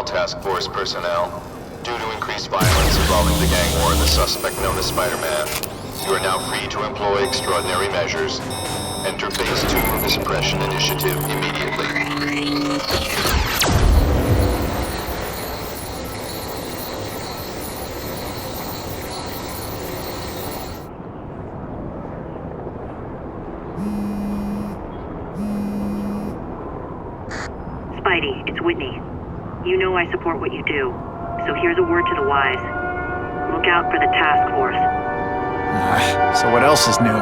all task force personnel. Due to increased violence involving the gang war and the suspect known as Spider-Man, you are now free to employ extraordinary measures. Enter Phase 2 of the Suppression Initiative immediately. Spidey, it's Whitney. You know I support what you do, so here's a word to the wise. Look out for the task force. So what else is new?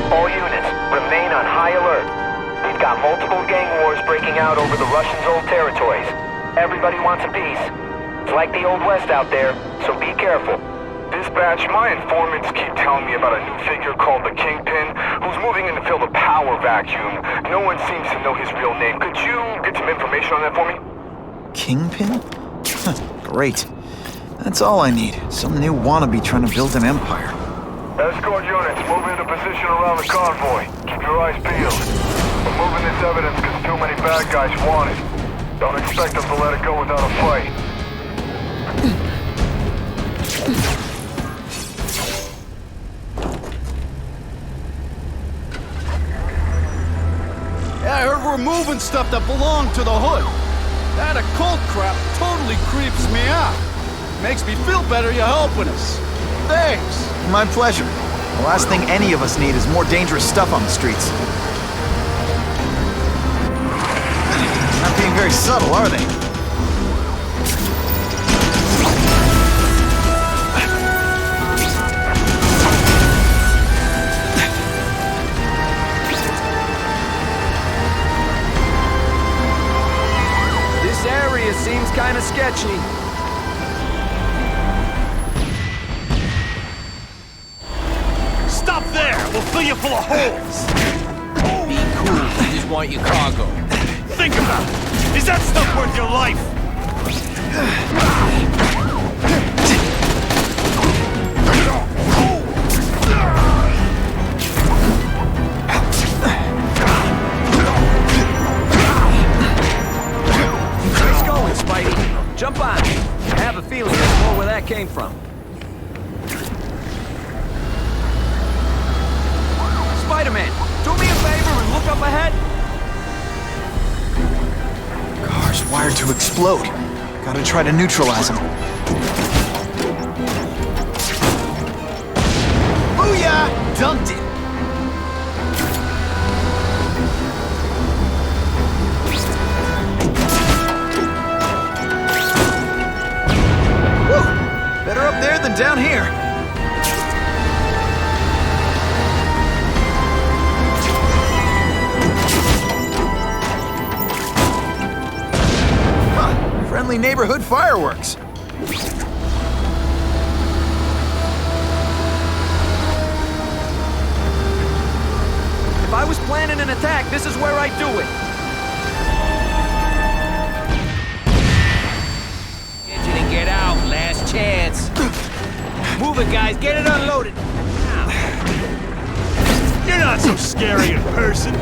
All units, remain on high alert. We've got multiple gang wars breaking out over the Russians' old territories. Everybody wants a piece. It's like the Old West out there, so be careful. Dispatch, my informants keep telling me about a new figure called the Kingpin, who's moving in to fill the power vacuum. No one seems to know his real name. Could you get some information on that for me? Kingpin? Great. That's all I need. Some new wannabe trying to build an empire. Escort units, move into position around the convoy. Keep your eyes peeled. We're moving this evidence because too many bad guys want it. Don't expect them to let it go without a fight. Yeah, I heard we're moving stuff that belonged to the Hood. That occult crap totally creeps me out. Makes me feel better you're helping us. Thanks. My pleasure. The last thing any of us need is more dangerous stuff on the streets. Not being very subtle, are they? This area seems kind of sketchy. Stop there! We'll fill you full of holes! Be cool, we just want your cargo. Think about it! Is that stuff worth your life? Nice going, Spidey. Jump on. I have a feeling there's more where that came from. Spider-Man, do me a favor and look up ahead. Car's wired to explode. Gotta try to neutralize them. Booyah! Dunked it! Woo! Better up there than down here. Friendly neighborhood fireworks. If I was planning an attack, this is where I'd do it. Engine and get out, last chance. Move it, guys, get it unloaded. You're not so scary in person.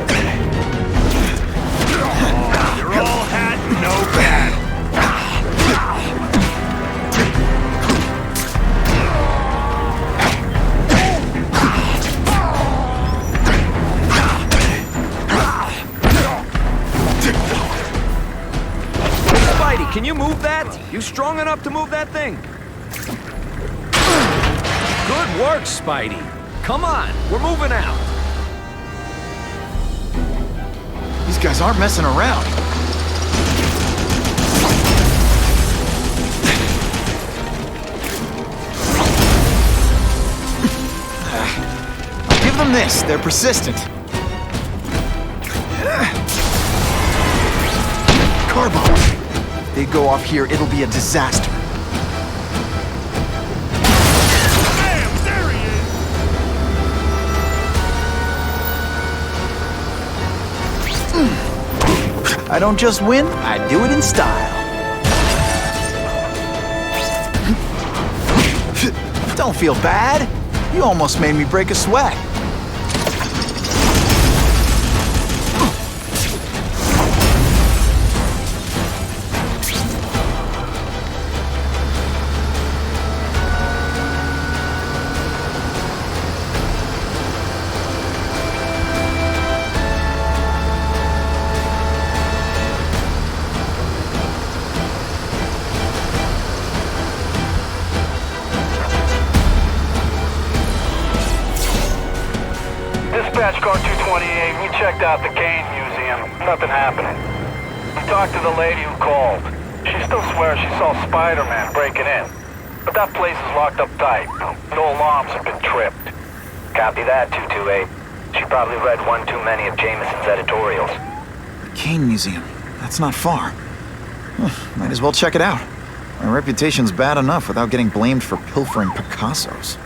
Oh, you're all hat, no bad. Spidey, can you move that? You strong enough to move that thing? Good work, Spidey. Come on, we're moving out. These guys aren't messing around. I'll give them this. They're persistent. Car bombs. If they go off here, it'll be a disaster. Bam! There he is! I don't just win, I do it in style. Don't feel bad. You almost made me break a sweat. Dispatch car 228, we checked out the Kane Museum. Nothing happening. We talked to the lady who called. She still swears she saw Spider-Man breaking in. But that place is locked up tight. No alarms have been tripped. Copy that, 228. She probably read one too many of Jameson's editorials. The Kane Museum. That's not far. Might as well check it out. My reputation's bad enough without getting blamed for pilfering Picassos.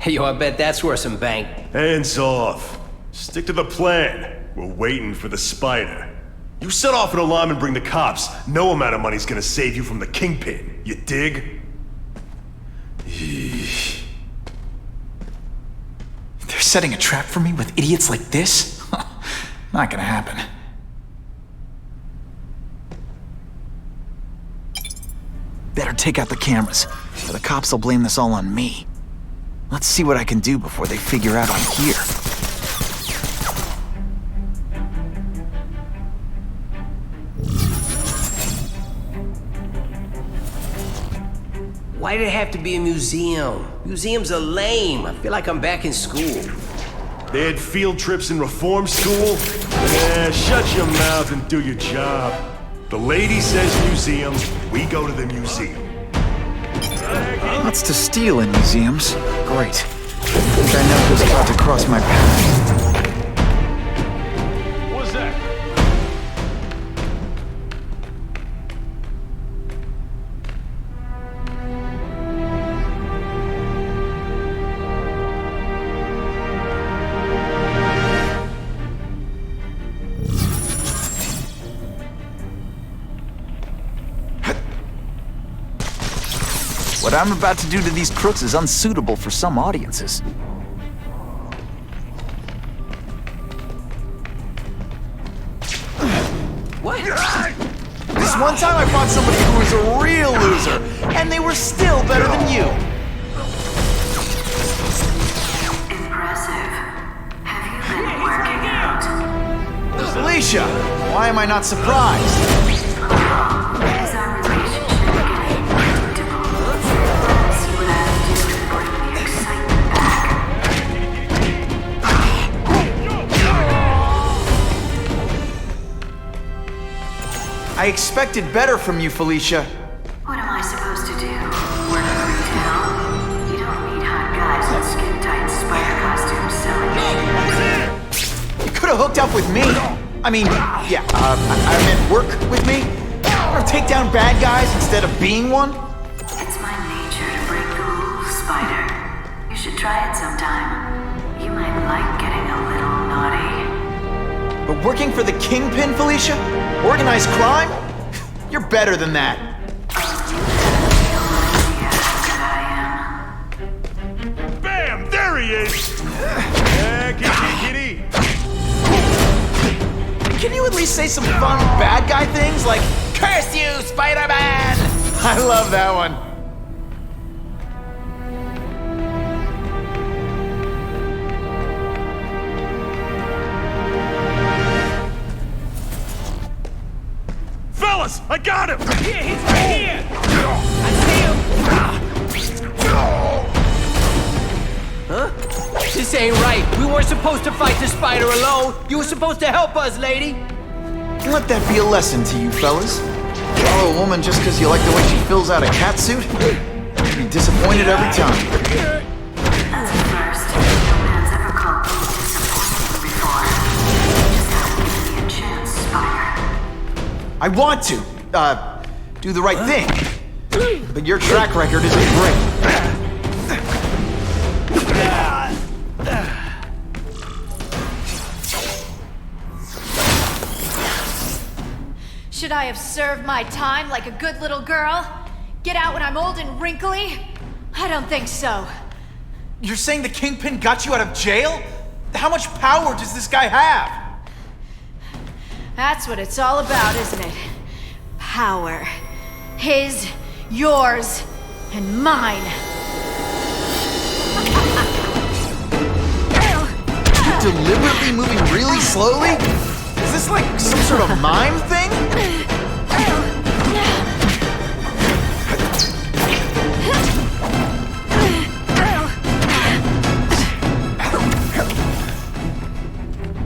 Yo, I bet that's worth some bank. Hands off. Stick to the plan. We're waiting for the spider. You set off an alarm and bring the cops. No amount of money's gonna save you from the Kingpin. You dig? They're setting a trap for me with idiots like this? Not gonna happen. Better take out the cameras, or the cops will blame this all on me. Let's see what I can do before they figure out I'm here. Why did it have to be a museum? Museums are lame. I feel like I'm back in school. They had field trips in reform school? Yeah, shut your mouth and do your job. The lady says museum, we go to the museum. Lots to steal in museums. Great. I think I know who's about to cross my path. What's that? What I'm about to do to these crooks is unsuitable for some audiences. What? This one time I fought somebody who was a real loser, and they were still better than you. Impressive. Have you been working out? Felicia, why am I not surprised? Is our relationship getting predictable? See what I can do to bring the excitement back. I expected better from you, Felicia. What am I supposed to do? Work retail? You don't need hot guys in skin-tight spider costumes selling shoes. You could have hooked up with me. I mean, yeah, I meant work with me. Or take down bad guys instead of being one. It's my nature to break the rules, Spider. You should try it sometime. You might like getting a little naughty. But working for the Kingpin, Felicia? Organized crime? You're better than that. Bam! There he is! Kitty! Can you at least say some fun bad guy things like, "Curse you, Spider-Man"? I love that one. Fellas, I got him! Here, he's right here! I see him! Huh? This ain't right. We weren't supposed to fight the spider alone. You were supposed to help us, lady. Let that be a lesson to you, fellas. Follow a woman just because you like the way she fills out a cat suit? You'll be disappointed every time. That's a first. No man's ever called me disappointing before. You just haven't given me a chance, Spider. I want to. do the right thing. But your track record isn't great. Should I have served my time like a good little girl? Get out when I'm old and wrinkly? I don't think so. You're saying the Kingpin got you out of jail? How much power does this guy have? That's what it's all about, isn't it? Power. His, yours, and mine. You're deliberately moving really slowly? Is this like some sort of mime thing?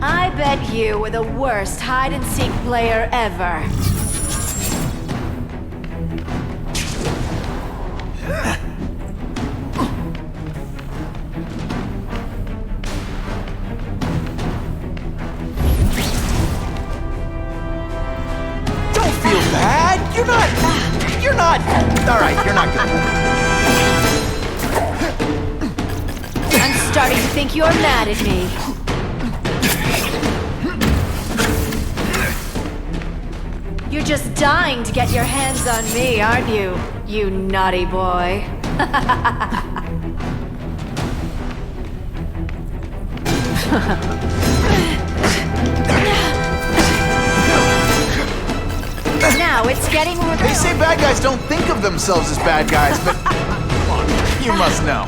I bet you were the worst hide-and-seek player ever. Don't feel bad. You're not. All right, you're not good. I'm starting to think you're mad at me. You're just dying to get your hands on me, aren't you? You naughty boy. Now it's getting real. They say bad guys don't think of themselves as bad guys, but you must know.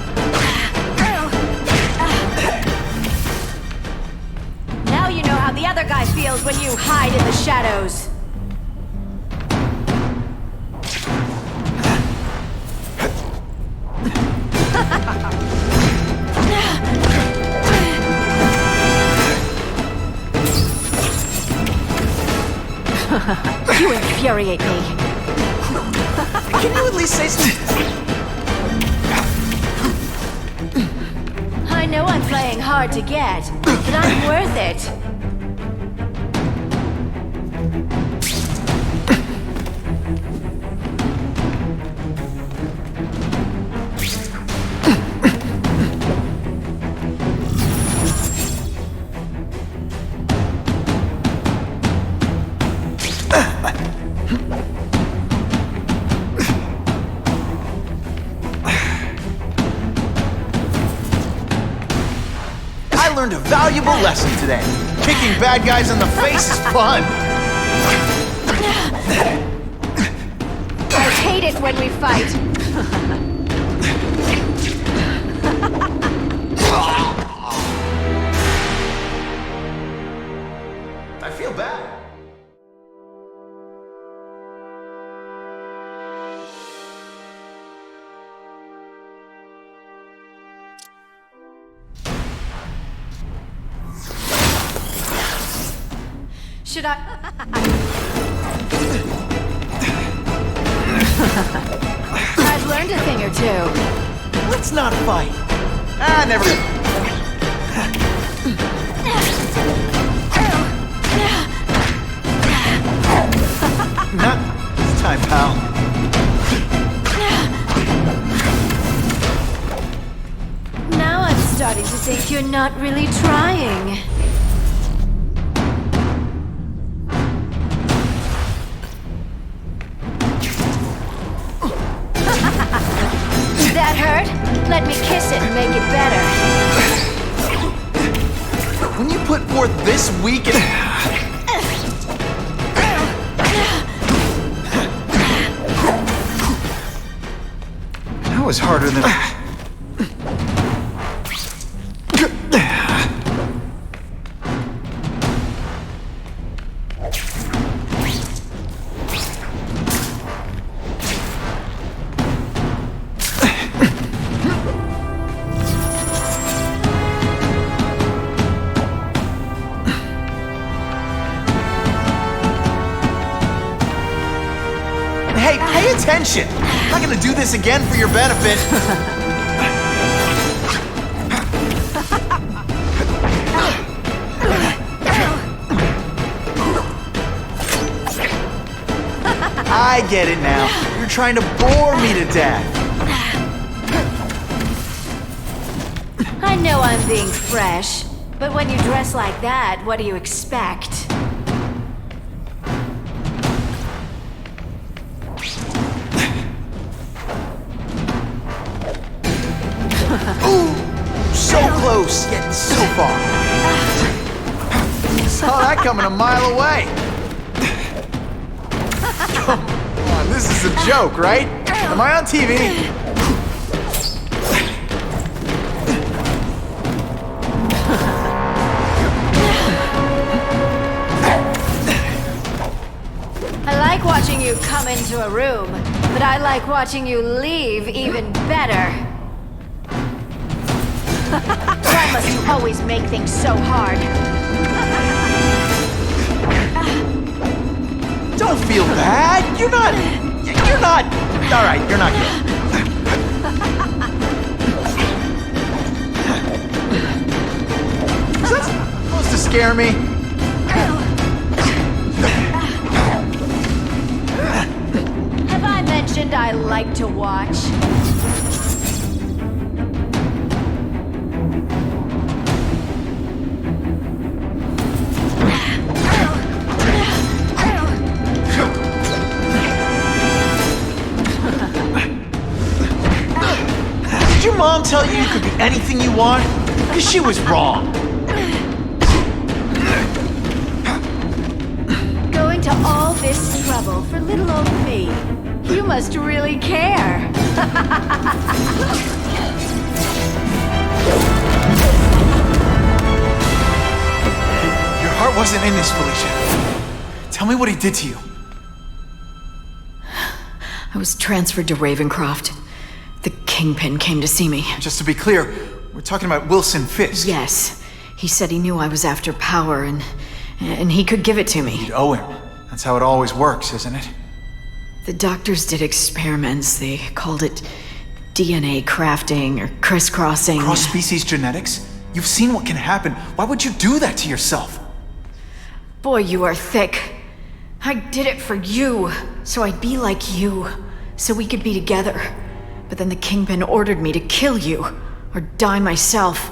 Now you know how the other guy feels when you hide in the shadows. You infuriate me. Can you at least say something? I know I'm playing hard to get, but I'm worth it. I learned a valuable lesson today. Kicking bad guys in the face is fun. I hate it when we fight. I feel bad. Should I? I've learned a thing or two. Let's not fight. Never. Not this time, pal. Now I'm starting to think you're not really trying. That hurt? Let me kiss it and make it better. When you put forth this weak and... That was harder than... Hey, pay attention! I'm not gonna do this again for your benefit. I get it now. You're trying to bore me to death. I know I'm being fresh, but when you dress like that, what do you expect? Ooh, so close, yet so far. Saw that coming a mile away. Come on, this is a joke, right? Am I on TV? I like watching you come into a room, but I like watching you leave even better. Why must you always make things so hard? Don't feel bad. You're not. All right, you're not good. Is that supposed to scare me? Have I mentioned I like to watch? Did your mom tell you you could be anything you want? Because she was wrong. Going to all this trouble for little old me. You must really care. Your heart wasn't in this, Felicia. Tell me what he did to you. I was transferred to Ravencroft. The Kingpin came to see me. Just to be clear, we're talking about Wilson Fisk. Yes. He said he knew I was after power and he could give it to me. You'd owe him. That's how it always works, isn't it? The doctors did experiments. They called it DNA crafting or crisscrossing. Cross-species genetics? You've seen what can happen. Why would you do that to yourself? Boy, you are thick. I did it for you, so I'd be like you, so we could be together. But then the Kingpin ordered me to kill you, or die myself.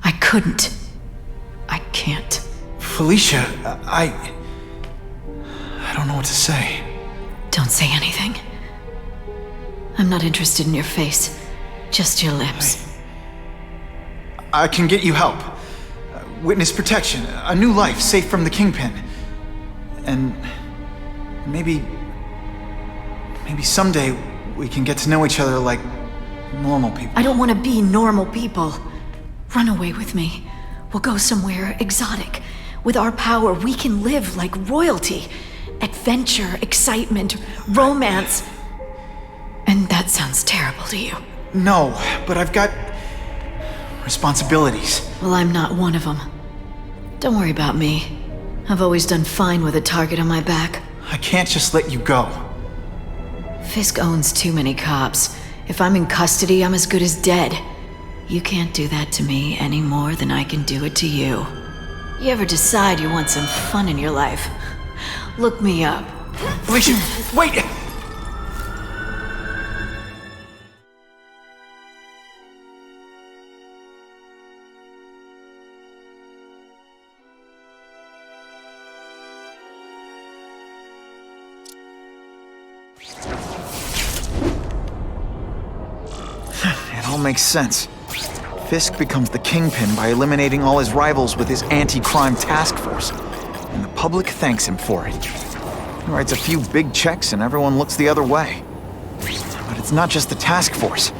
I couldn't. I can't. Felicia, I don't know what to say. Don't say anything. I'm not interested in your face, just your lips. I can get you help. Witness protection, a new life safe from the Kingpin. And maybe someday we can get to know each other like normal people. I don't want to be normal people. Run away with me. We'll go somewhere exotic. With our power, we can live like royalty. Adventure, excitement, romance. And that sounds terrible to you. No, but I've got responsibilities. Well, I'm not one of them. Don't worry about me. I've always done fine with a target on my back. I can't just let you go. Fisk owns too many cops. If I'm in custody, I'm as good as dead. You can't do that to me any more than I can do it to you. You ever decide you want some fun in your life? Look me up. Felicia, wait! It all makes sense. Fisk becomes the Kingpin by eliminating all his rivals with his anti-crime task force. And the public thanks him for it. He writes a few big checks and everyone looks the other way. But it's not just the task force.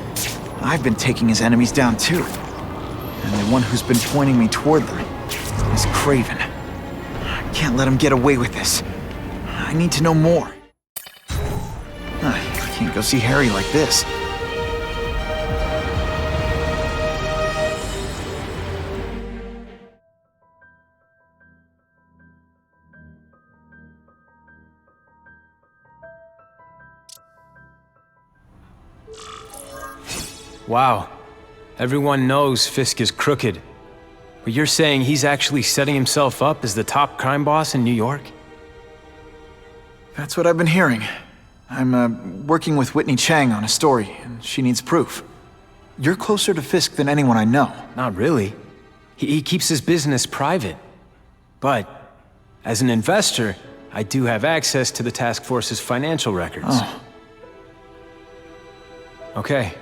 I've been taking his enemies down too. And the one who's been pointing me toward them is Kraven. I can't let him get away with this. I need to know more. I can't go see Harry like this. Wow. Everyone knows Fisk is crooked. But you're saying he's actually setting himself up as the top crime boss in New York? That's what I've been hearing. I'm working with Whitney Chang on a story, and she needs proof. You're closer to Fisk than anyone I know. Not really. He keeps his business private. But, as an investor, I do have access to the task force's financial records. Oh. Okay.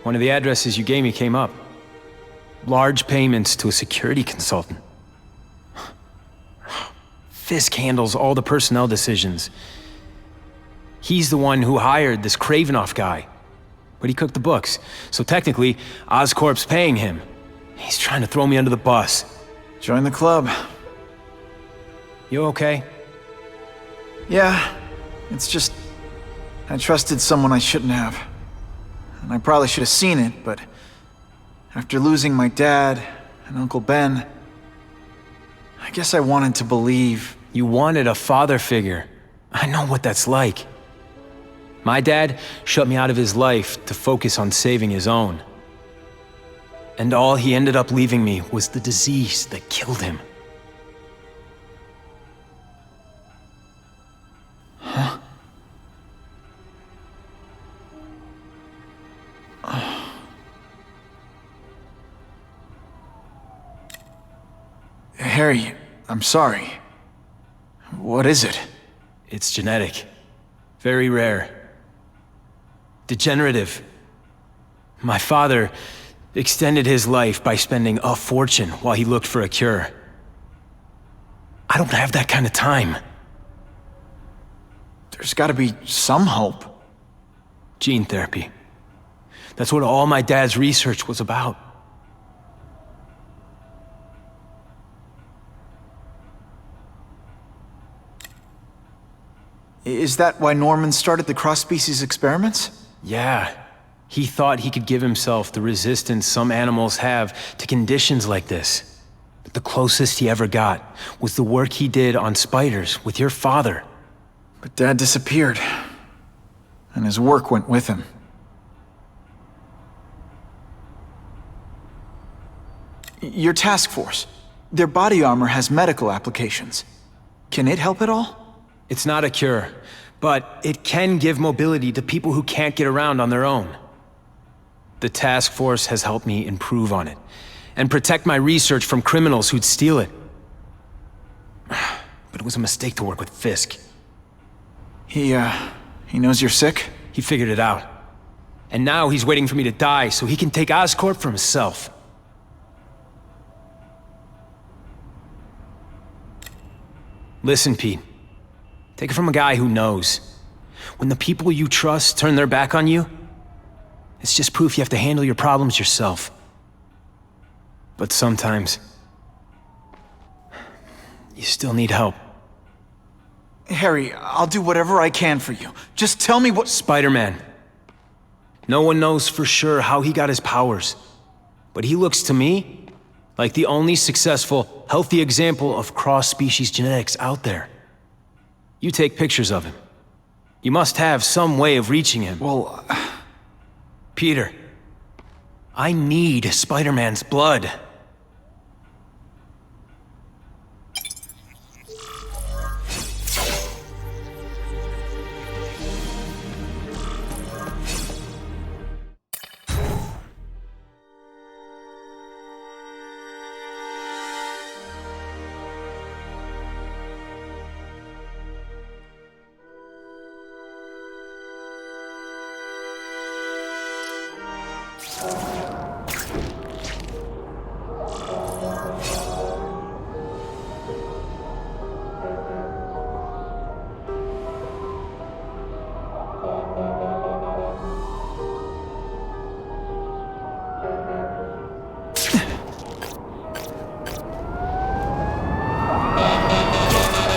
One of the addresses you gave me came up. Large payments to a security consultant. Fisk handles all the personnel decisions. He's the one who hired this Kravinoff guy. But he cooked the books, so technically, Oscorp's paying him. He's trying to throw me under the bus. Join the club. You okay? Yeah, it's just... I trusted someone I shouldn't have. And I probably should have seen it, but... after losing my dad and Uncle Ben... I guess I wanted to believe... You wanted a father figure. I know what that's like. My dad shut me out of his life to focus on saving his own. And all he ended up leaving me was the disease that killed him. Huh? Harry, I'm sorry. What is it? It's genetic. Very rare. Degenerative. My father extended his life by spending a fortune while he looked for a cure. I don't have that kind of time. There's gotta be some hope. Gene therapy. That's what all my dad's research was about. Is that why Norman started the cross-species experiments? Yeah. He thought he could give himself the resistance some animals have to conditions like this. But the closest he ever got was the work he did on spiders with your father. But Dad disappeared. And his work went with him. Your task force. Their body armor has medical applications. Can it help at all? It's not a cure, but it can give mobility to people who can't get around on their own. The task force has helped me improve on it, and protect my research from criminals who'd steal it. But it was a mistake to work with Fisk. He knows you're sick? He figured it out. And now he's waiting for me to die so he can take Oscorp for himself. Listen, Pete. Take it from a guy who knows. When the people you trust turn their back on you, it's just proof you have to handle your problems yourself. But sometimes, you still need help. Harry, I'll do whatever I can for you. Just tell me what— Spider-Man. No one knows for sure how he got his powers. But he looks to me like the only successful, healthy example of cross-species genetics out there. You take pictures of him. You must have some way of reaching him. Well, Peter, I need Spider-Man's blood.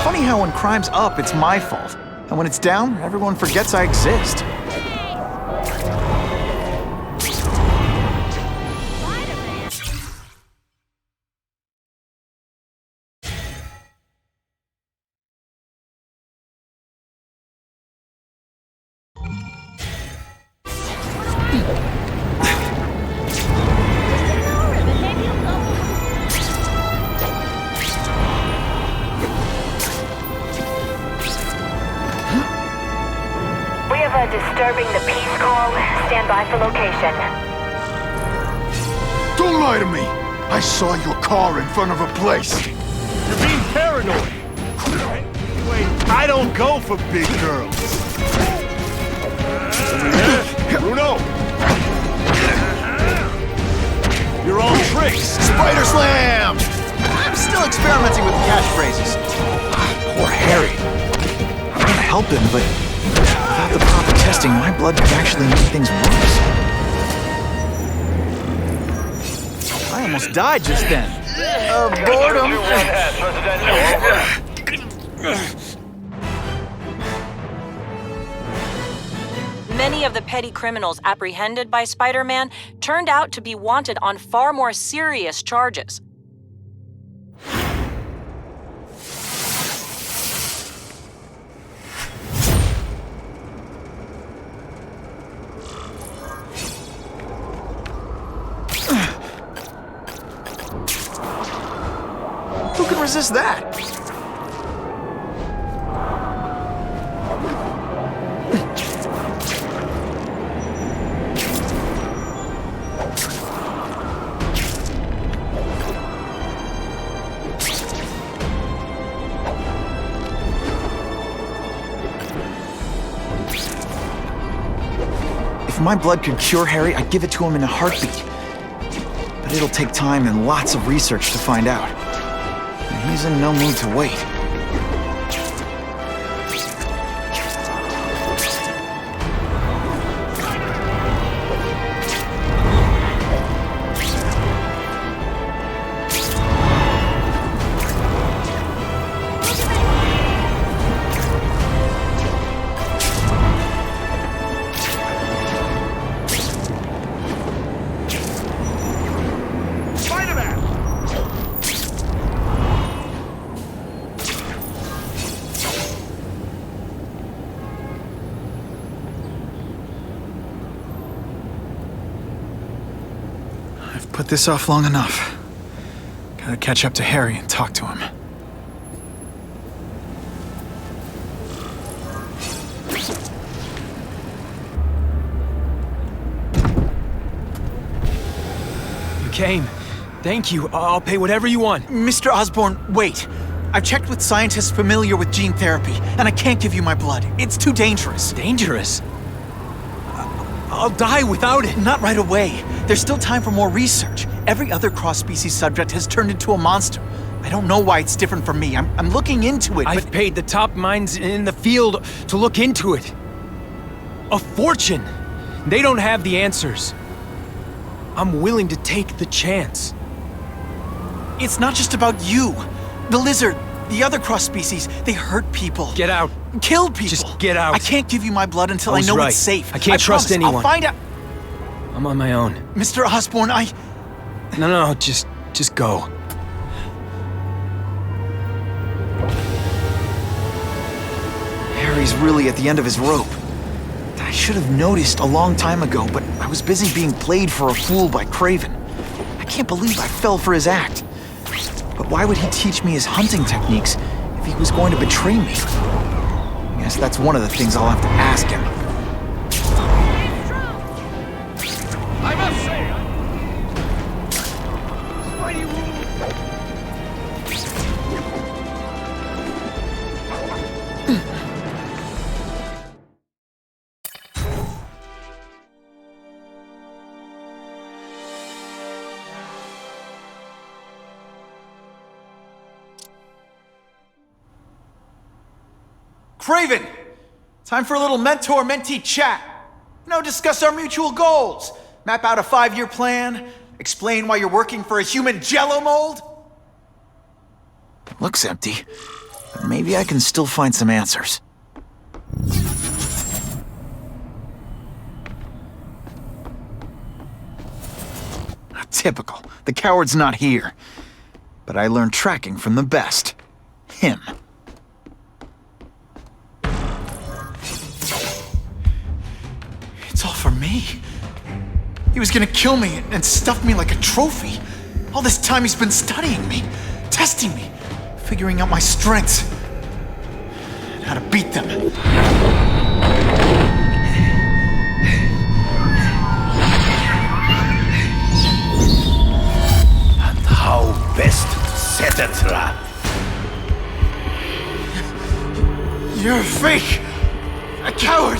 Funny how when crime's up, it's my fault. And when it's down, everyone forgets I exist. disturbing the peace call. Stand by for location. Don't lie to me! I saw your car in front of a place. You're being paranoid. Anyway, I don't go for big girls. Bruno! You're all tricks! Spider Slam! I'm still experimenting with the catchphrases. Poor Harry. I want to help him, but without the proper testing, my blood could actually make things worse. I almost died just then. Boredom. Many of the petty criminals apprehended by Spider-Man turned out to be wanted on far more serious charges. Who can resist that? If my blood could cure Harry, I'd give it to him in a heartbeat. But it'll take time and lots of research to find out. And he's in no mood to wait. Put this off long enough. Gotta catch up to Harry and talk to him. You came. Thank you. I'll pay whatever you want. Mr. Osborn, wait. I've checked with scientists familiar with gene therapy, and I can't give you my blood. It's too dangerous. Dangerous? I'll die without it. Not right away. There's still time for more research. Every other cross-species subject has turned into a monster. I don't know why it's different from me. I'm looking into it, I've paid the top minds in the field to look into it. A fortune. They don't have the answers. I'm willing to take the chance. It's not just about you. The lizard, the other cross-species, they hurt people. Get out. Kill people. Just get out. I can't give you my blood until I know right. it's safe. I can't trust promise. anyone. I'll find out. I'm on my own. Mr. Osborn, No, just go. Harry's really at the end of his rope. I should have noticed a long time ago, but I was busy being played for a fool by Kraven. I can't believe I fell for his act. But why would he teach me his hunting techniques if he was going to betray me? I guess that's one of the things I'll have to ask him. I must say, why do you... Kraven! Time for a little mentor-mentee chat. Discuss our mutual goals. Map out a 5-year plan. Explain why you're working for a human jello mold. It looks empty, but maybe I can still find some answers. Typical. The coward's not here. But I learned tracking from the best. Him. It's all for me. He was gonna kill me and stuff me like a trophy. All this time he's been studying me, testing me, figuring out my strengths, and how to beat them. best to set a trap. You're a fake! A coward!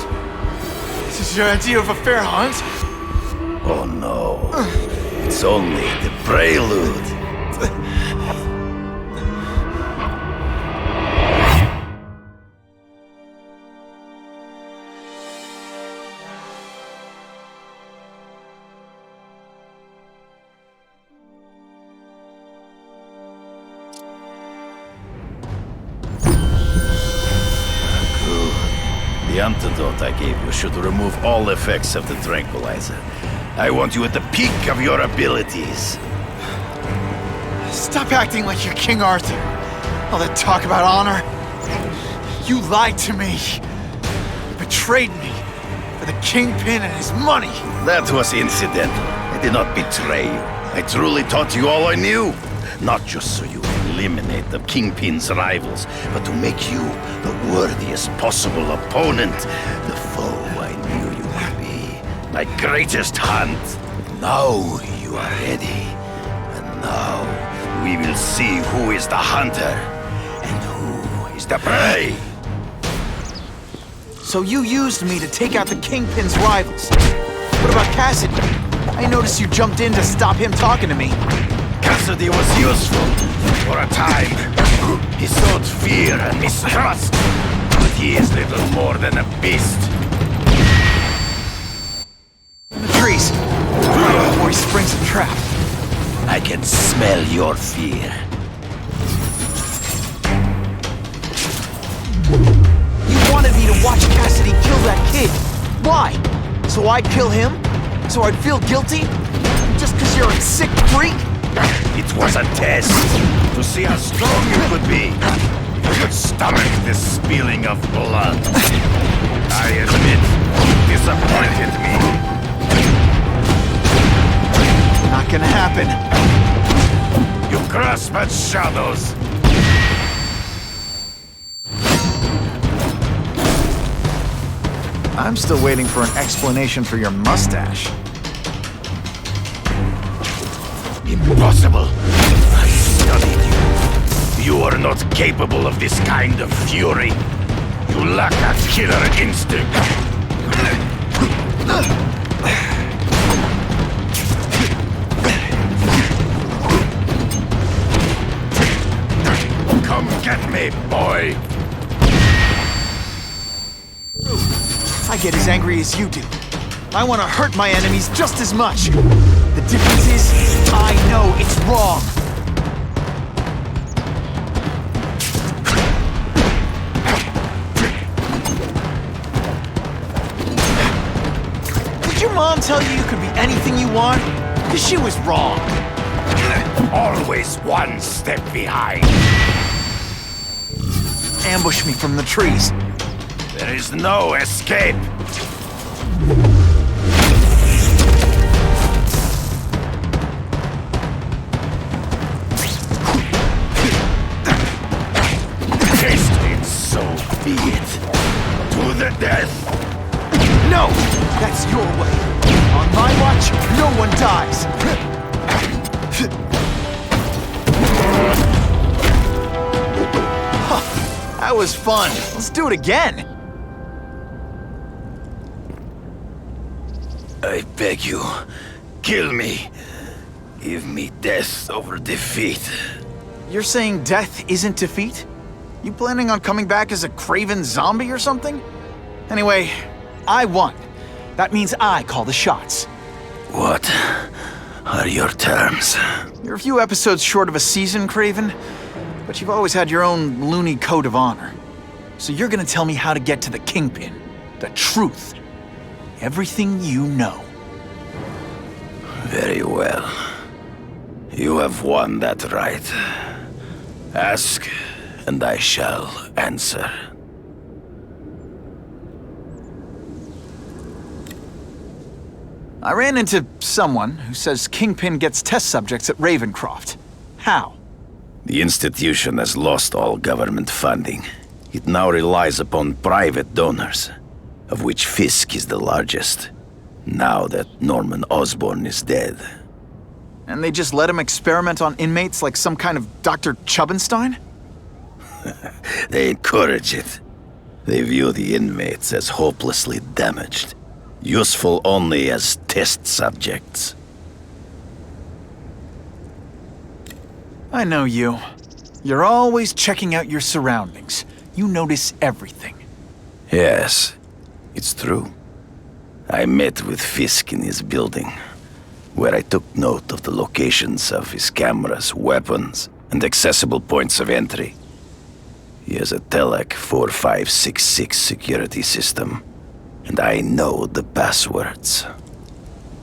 This is your idea of a fair hunt? Oh no. It's only the prelude. The antidote I gave you should remove all effects of the tranquilizer. I want you at the peak of your abilities. Stop acting like you're King Arthur. All that talk about honor. You lied to me. You betrayed me for the Kingpin and his money. That was incidental. I did not betray you. I truly taught you all I knew. Not just so you eliminate the Kingpin's rivals, but to make you the worthiest possible opponent, the foe I knew you would be. My greatest hunt. Now you are ready. And now we will see who is the hunter and who is the prey. So you used me to take out the Kingpin's rivals. What about Cassidy? I noticed you jumped in to stop him talking to me. Cassidy was useful for a time. He sowed fear and mistrust, but he is little more than a beast. In the trees. Before he springs a trap. I can smell your fear. You wanted me to watch Cassidy kill that kid. Why? So I'd kill him? So I'd feel guilty? Just because you're a sick freak? It was a test to see how strong you could be. If you could stomach the spilling of blood. I admit, you disappointed me. Not gonna happen. You grasp at shadows. I'm still waiting for an explanation for your mustache. Impossible. I studied you. You are not capable of this kind of fury. You lack a killer instinct. Come get me, boy. I get as angry as you do. I want to hurt my enemies just as much. The difference is, I know it's wrong. Did your mom tell you could be anything you want? Because she was wrong. Always one step behind. Ambush me from the trees. There is no escape. So be it. To the death. No! That's your way. On my watch, no one dies. That was fun. Let's do it again. I beg you, kill me. Give me death over defeat. You're saying death isn't defeat? You planning on coming back as a craven zombie or something? Anyway, I won. That means I call the shots. What are your terms? You're a few episodes short of a season, Craven, but you've always had your own loony code of honor. So you're gonna tell me how to get to the Kingpin. The truth. Everything you know. Very well. You have won that right. Ask, and I shall answer. I ran into someone who says Kingpin gets test subjects at Ravencroft. How? The institution has lost all government funding. It now relies upon private donors, of which Fisk is the largest, now that Norman Osborn is dead. And they just let him experiment on inmates like some kind of Dr. Chubbenstein? They encourage it. They view the inmates as hopelessly damaged, useful only as test subjects. I know you. You're always checking out your surroundings. You notice everything. Yes, it's true. I met with Fisk in his building, where I took note of the locations of his cameras, weapons, and accessible points of entry. He has a Telec 4566 security system, and I know the passwords.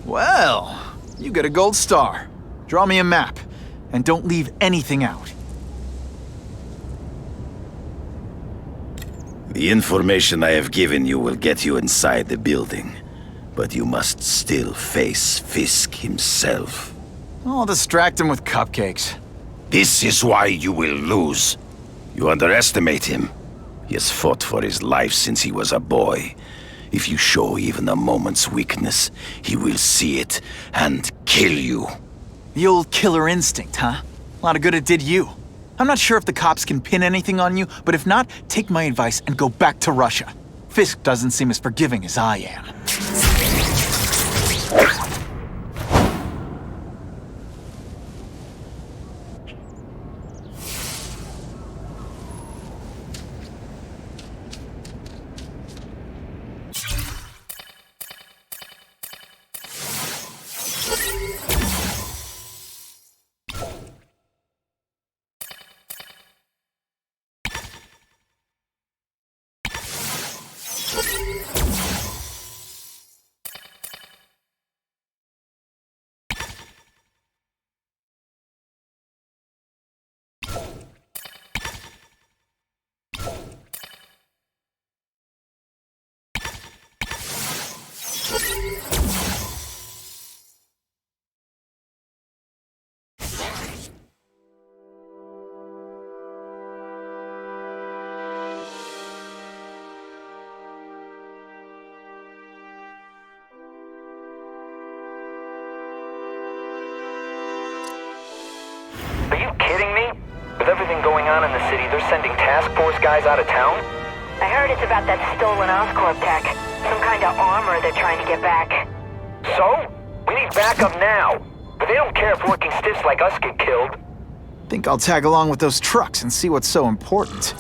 Well, you get a gold star. Draw me a map, and don't leave anything out. The information I have given you will get you inside the building, but you must still face Fisk himself. I'll distract him with cupcakes. This is why you will lose. You underestimate him. He has fought for his life since he was a boy. If you show even a moment's weakness, he will see it and kill you. The old killer instinct, huh? A lot of good it did you. I'm not sure if the cops can pin anything on you, but if not, take my advice and go back to Russia. Fisk doesn't seem as forgiving as I am. Are you kidding me? With everything going on in the city, they're sending task force guys out of town? I heard it's about that stolen Oscorp tech. Some kind of armor they're trying to get back. So? We need backup now. But they don't care if working stiffs like us get killed. Think I'll tag along with those trucks and see what's so important.